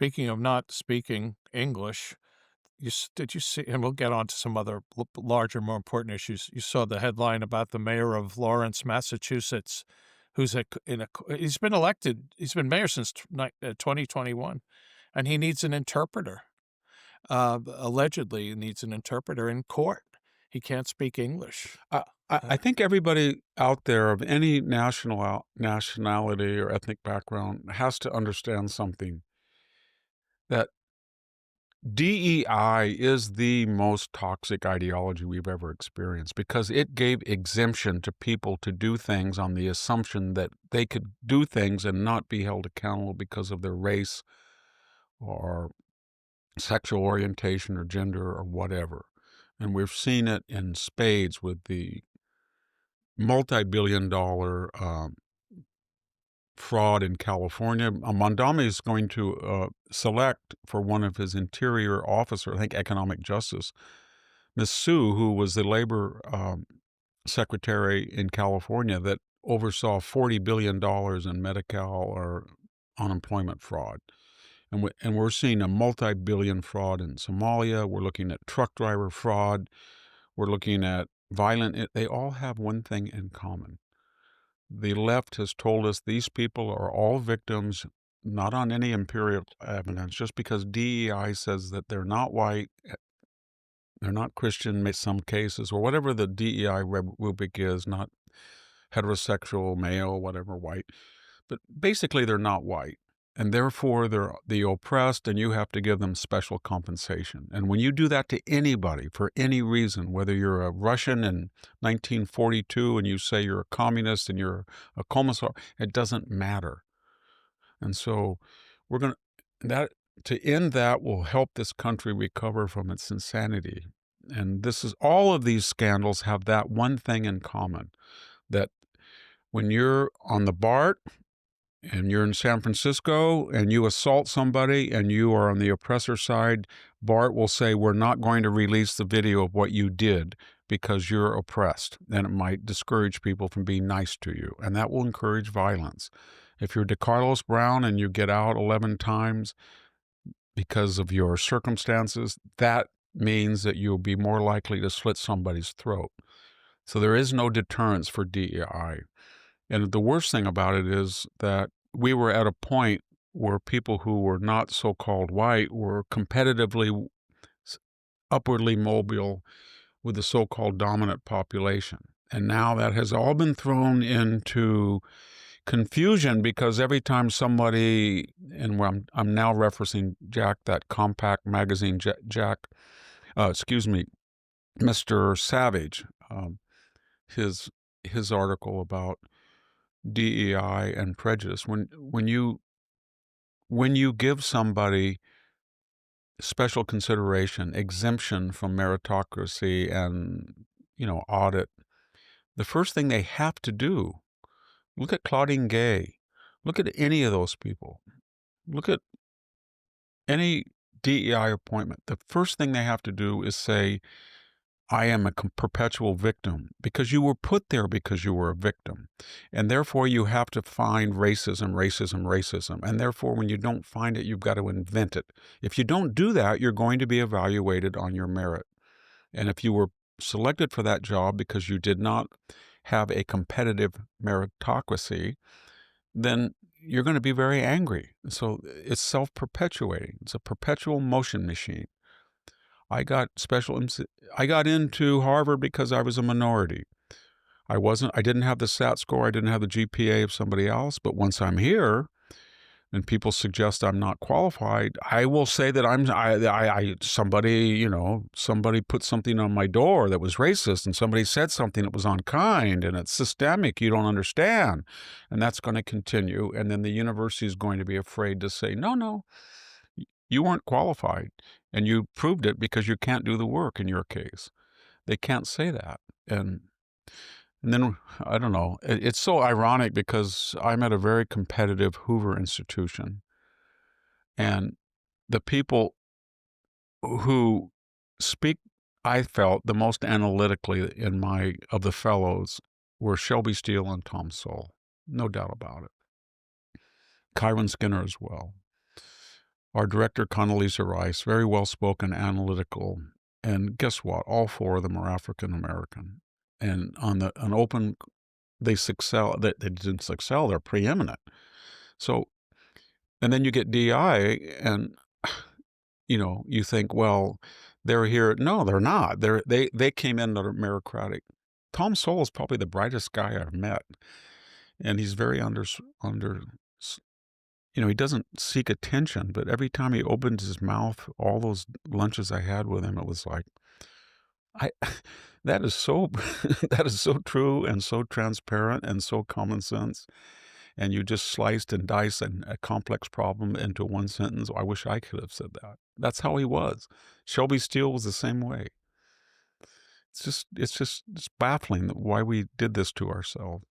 speaking of not speaking English, did you see, and we'll get on to some other larger, more important issues. You saw the headline about the mayor of Lawrence, Massachusetts, who's he's been elected, he's been mayor since 2021, and he needs an interpreter. Allegedly needs an interpreter in court. He can't speak English. I think everybody out there of any nationality or ethnic background has to understand something, that DEI is the most toxic ideology we've ever experienced because it gave exemption to people to do things on the assumption that they could do things and not be held accountable because of their race or sexual orientation or gender or whatever. And we've seen it in spades with the multi-billion-dollar fraud in California. Mondami is going to select for one of his interior officer, I think economic justice, Miss Sue, who was the labor secretary in California that oversaw $40 billion in Medi-Cal or unemployment fraud. And we're seeing a multi-billion fraud in Somalia. We're looking at truck driver fraud. We're looking at they all have one thing in common. The left has told us these people are all victims, not on any empirical evidence, just because DEI says that they're not white, they're not Christian in some cases, or whatever the DEI rubric is, not heterosexual, male, whatever, white. But basically, they're not white. And therefore, they're the oppressed, and you have to give them special compensation. And when you do that to anybody for any reason, whether you're a Russian in 1942 and you say you're a communist and you're a commissar, it doesn't matter. And so we're going to end that will help this country recover from its insanity. And all of these scandals have that one thing in common, that when you're on the BART, and you're in San Francisco and you assault somebody and you are on the oppressor side, BART will say, we're not going to release the video of what you did because you're oppressed. And it might discourage people from being nice to you. And that will encourage violence. If you're DeCarlos Brown and you get out 11 times because of your circumstances, that means that you'll be more likely to slit somebody's throat. So there is no deterrence for DEI. And the worst thing about it is that we were at a point where people who were not so-called white were competitively upwardly mobile with the so-called dominant population. And now that has all been thrown into confusion because every time somebody, and I'm now referencing Jack, that Compact magazine, Mr. Savage, his article about DEI and prejudice. When you give somebody special consideration, exemption from meritocracy and audit, the first thing they have to do, look at Claudine Gay, look at any of those people, look at any DEI appointment. The first thing they have to do is say, I am a perpetual victim, because you were put there because you were a victim. And therefore, you have to find racism. And therefore, when you don't find it, you've got to invent it. If you don't do that, you're going to be evaluated on your merit. And if you were selected for that job because you did not have a competitive meritocracy, then you're going to be very angry. So it's self-perpetuating. It's a perpetual motion machine. I got into Harvard because I was a minority. I didn't have the SAT score. I didn't have the GPA of somebody else. But once I'm here and people suggest I'm not qualified, I will say that somebody put something on my door that was racist, and somebody said something that was unkind, and it's systemic. You don't understand. And that's going to continue. And then the university is going to be afraid to say, no, you weren't qualified, and you proved it because you can't do the work in your case. They can't say that. And then, I don't know, it's so ironic because I'm at a very competitive Hoover institution, and the people who speak, I felt, the most analytically of the fellows were Shelby Steele and Tom Sowell. No doubt about it. Kyron Skinner as well. Our director, Condoleezza Rice, very well-spoken, analytical, and guess what? All 4 of them are African American. And on an open they excel they didn't excel, they're preeminent. So and then you get DI and, you think, "Well, they're here." No, they're not. They came in that are meritocratic. Tom Sowell is probably the brightest guy I've met, and he's very under he doesn't seek attention, but every time he opens his mouth, all those lunches I had with him, it was like, I that is so that is so true and so transparent and so common sense, and you just sliced and diced a complex problem into one sentence. I wish I could have said that. That's how he was. Shelby Steele was the same way. It's baffling that why we did this to ourselves.